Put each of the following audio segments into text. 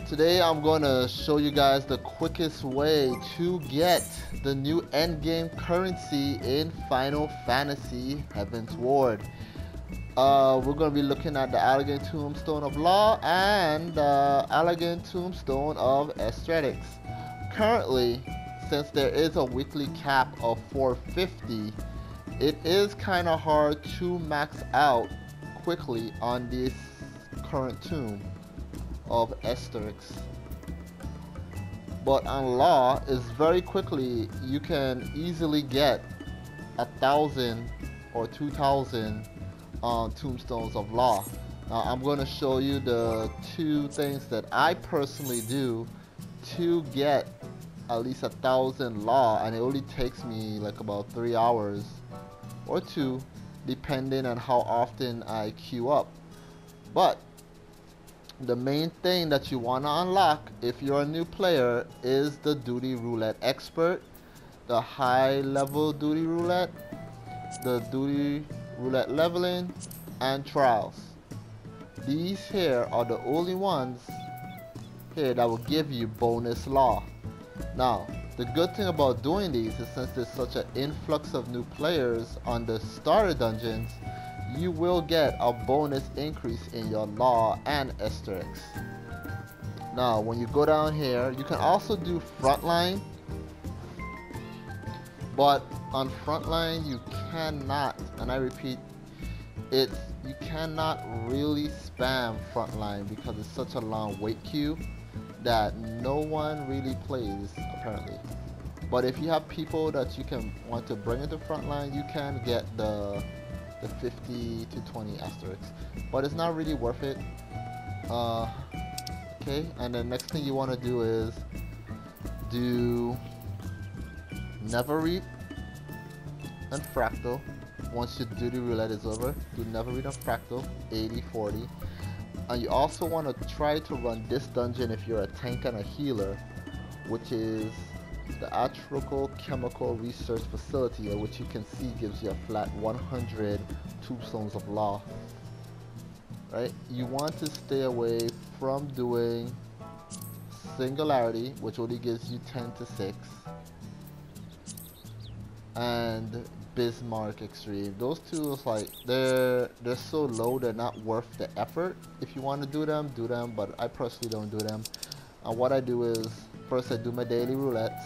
Today I'm going to show you guys the quickest way to get the new endgame currency in Final Fantasy Heavesward. We're going to be looking at the Elegant Tombstone of Law and the Elegant Tombstone of Estorics. Currently, since there is a weekly cap of 450, it is kind of hard to max out quickly on this current tomb of estorics. But on Law is very quickly, you can easily get 1,000 or 2,000 tombstones of Law. Now I'm going to show you the two things that I personally do to get at least 1,000 Law, and it only takes me like about 3 hours or 2 depending on how often I queue up. But the main thing that you want to unlock if you're a new player is the Duty Roulette Expert, the high level Duty Roulette, the Duty Roulette Leveling, and Trials. These here are the only ones here that will give you bonus Law. Now, the good thing about doing these is since there's such an influx of new players on the starter dungeons, you will get a bonus increase in your Law and estorics. Now, when you go down here, you can also do Frontline, but on Frontline you cannot, and I repeat, you cannot really spam Frontline because it's such a long wait queue that no one really plays apparently. But if you have people that you can want to bring into Frontline, you can get the 50 to 20 asterisks, but it's not really worth it. Okay, and the next thing you want to do is do Never Reap and Fractal. Once your Duty Roulette is over, do Never Reap and Fractal 80-40. And you also want to try to run this dungeon if you're a tank and a healer, which is the Chemical Research Facility, which you can see gives you a flat 100 tombstones of Law. Right? You want to stay away from doing Singularity, which only gives you 10 to 6, and Bismarck Extreme. Those two is like they're so low, they're not worth the effort. If you want to do them, but I personally don't do them. And what I do is first I do my daily roulettes,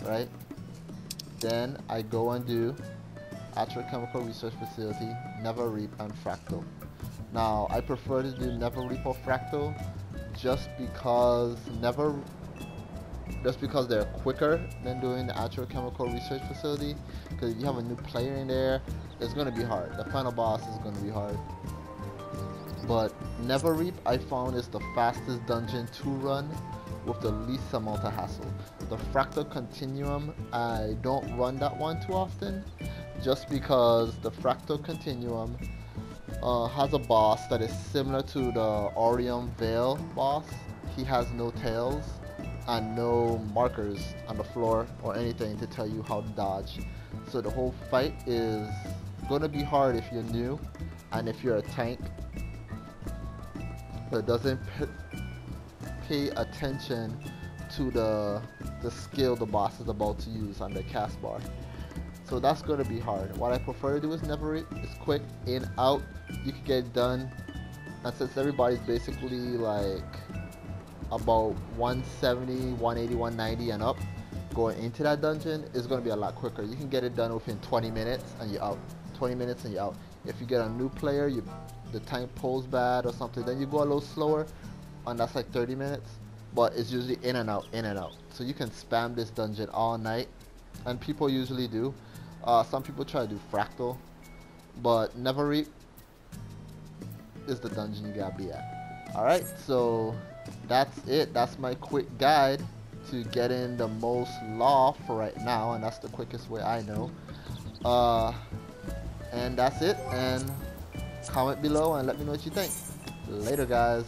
right? Then I go and do Chemical Research Facility, Never Reap, and Fractal. Now I prefer to do Never Reap or Fractal just because they're quicker than doing the Chemical Research Facility. Because if you have a new player in there, it's going to be hard. The final boss is going to be hard. But Never Reap I found is the fastest dungeon to run with the least amount of hassle. The Fractal Continuum, I don't run that one too often, just because the Fractal Continuum has a boss that is similar to the Orion Veil boss. He has no tails and no markers on the floor or anything to tell you how to dodge. So the whole fight is going to be hard if you're new and if you're a tank that doesn't pay attention to the skill the boss is about to use on the cast bar. So that's going to be hard. What I prefer to do is Never Reap. It's quick, in, out, you can get it done. And since everybody's basically like about 170, 180, 190 and up going into that dungeon, is going to be a lot quicker. You can get it done within 20 minutes and you're out. 20 minutes and you're out. If you get a new player, the tank pulls bad or something, then you go a little slower, and that's like 30 minutes. But it's usually in and out, in and out. So you can spam this dungeon all night, and people usually do. Some people try to do Fractal, but Never Reap is the dungeon you gotta be at. Alright, so that's it. That's my quick guide to getting the most Law for right now, and that's the quickest way I know. And that's it, and comment below and let me know what you think. Later, guys.